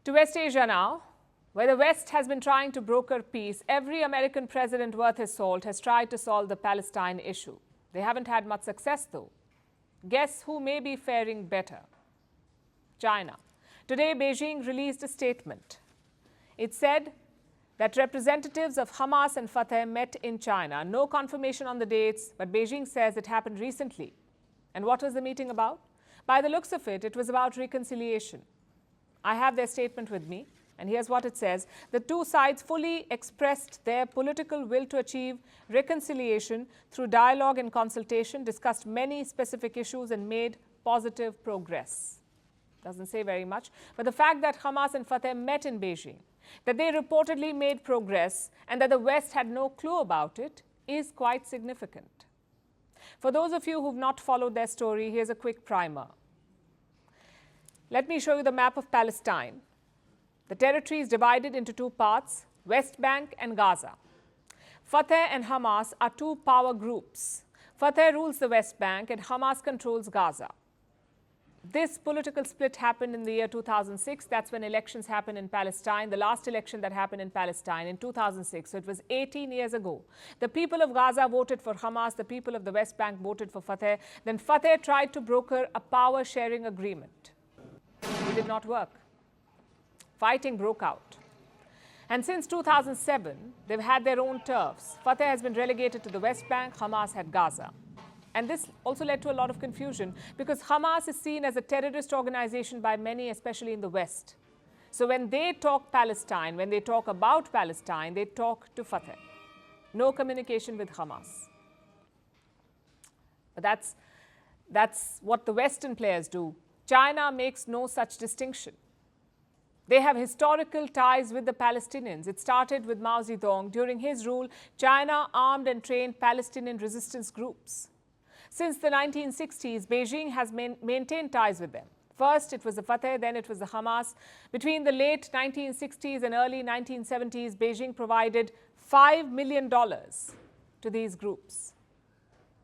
To West Asia now, where the West has been trying to broker peace. Every American president worth his salt has tried to solve the Palestine issue. They haven't had much success, though. Guess who may be faring better? China. Today, Beijing released a statement. It said that representatives of Hamas and Fatah met in China. No confirmation on the dates, but Beijing says it happened recently. And what was the meeting about? By the looks of it, it was about reconciliation. I have their statement with me, and here's what it says. The two sides fully expressed their political will to achieve reconciliation through dialogue and consultation, discussed many specific issues, and made positive progress. Doesn't say very much, but the fact that Hamas and Fatah met in Beijing, that they reportedly made progress, and that the West had no clue about it, is quite significant. For those of you who've not followed their story, here's a quick primer. Let me show you the map of Palestine. The territory is divided into two parts, West Bank and Gaza. Fatah and Hamas are two power groups. Fatah rules the West Bank and Hamas controls Gaza. This political split happened in the year 2006. That's when elections happened in Palestine. The last election that happened in Palestine in 2006. So it was 18 years ago. The people of Gaza voted for Hamas. The people of the West Bank voted for Fatah. Then Fatah tried to broker a power-sharing agreement. It did not work. Fighting broke out. And since 2007, they've had their own turfs. Fatah has been relegated to the West Bank. Hamas had Gaza. And this also led to a lot of confusion because Hamas is seen as a terrorist organization by many, especially in the West. So when they talk Palestine, when they talk about Palestine, they talk to Fatah. No communication with Hamas. But that's what the Western players do. China makes no such distinction. They have historical ties with the Palestinians. It started with Mao Zedong. During his rule, China armed and trained Palestinian resistance groups. Since the 1960s, Beijing has maintained ties with them. First, it was the Fatah, then it was the Hamas. Between the late 1960s and early 1970s, Beijing provided $5 million to these groups.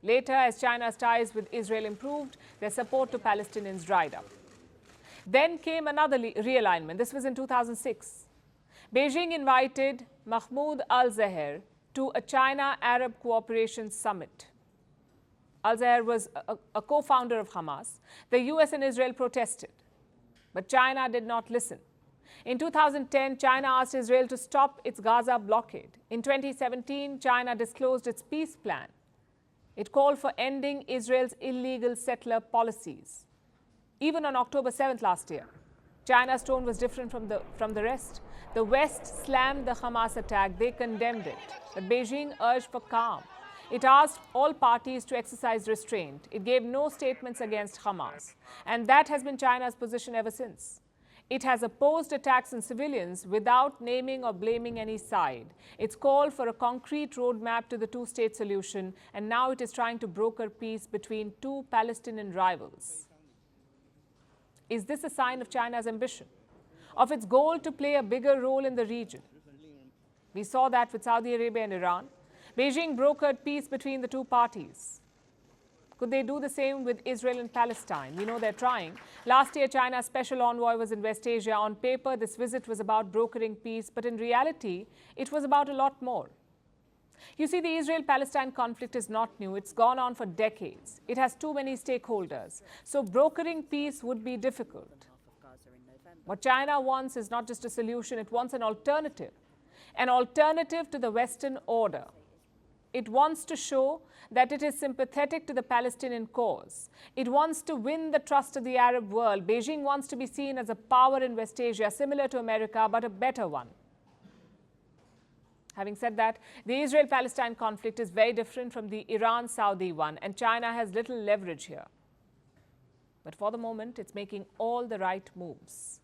Later, as China's ties with Israel improved, their support to Palestinians dried up. Then came another realignment. This was in 2006. Beijing invited Mahmoud al-Zahir to a China-Arab Cooperation Summit. Al-Zahir was a co-founder of Hamas. The US and Israel protested, but China did not listen. In 2010, China asked Israel to stop its Gaza blockade. In 2017, China disclosed its peace plan. It called for ending Israel's illegal settler policies. Even on October 7th last year, China's tone was different from the rest. The West slammed the Hamas attack. They condemned it. But Beijing urged for calm. It asked all parties to exercise restraint. It gave no statements against Hamas. And that has been China's position ever since. It has opposed attacks on civilians without naming or blaming any side. It's called for a concrete roadmap to the two-state solution, and now it is trying to broker peace between two Palestinian rivals. Is this a sign of China's ambition, of its goal to play a bigger role in the region? We saw that with Saudi Arabia and Iran. Beijing brokered peace between the two parties. Could they do the same with Israel and Palestine? We know they're trying. Last year, China's special envoy was in West Asia. On paper, this visit was about brokering peace, but in reality, it was about a lot more. You see, the Israel-Palestine conflict is not new. It's gone on for decades. It has too many stakeholders. So brokering peace would be difficult. What China wants is not just a solution, it wants an alternative to the Western order. It wants to show that it is sympathetic to the Palestinian cause. It wants to win the trust of the Arab world. Beijing wants to be seen as a power in West Asia, similar to America, but a better one. Having said that, the Israel-Palestine conflict is very different from the Iran-Saudi one, and China has little leverage here. But for the moment, it's making all the right moves.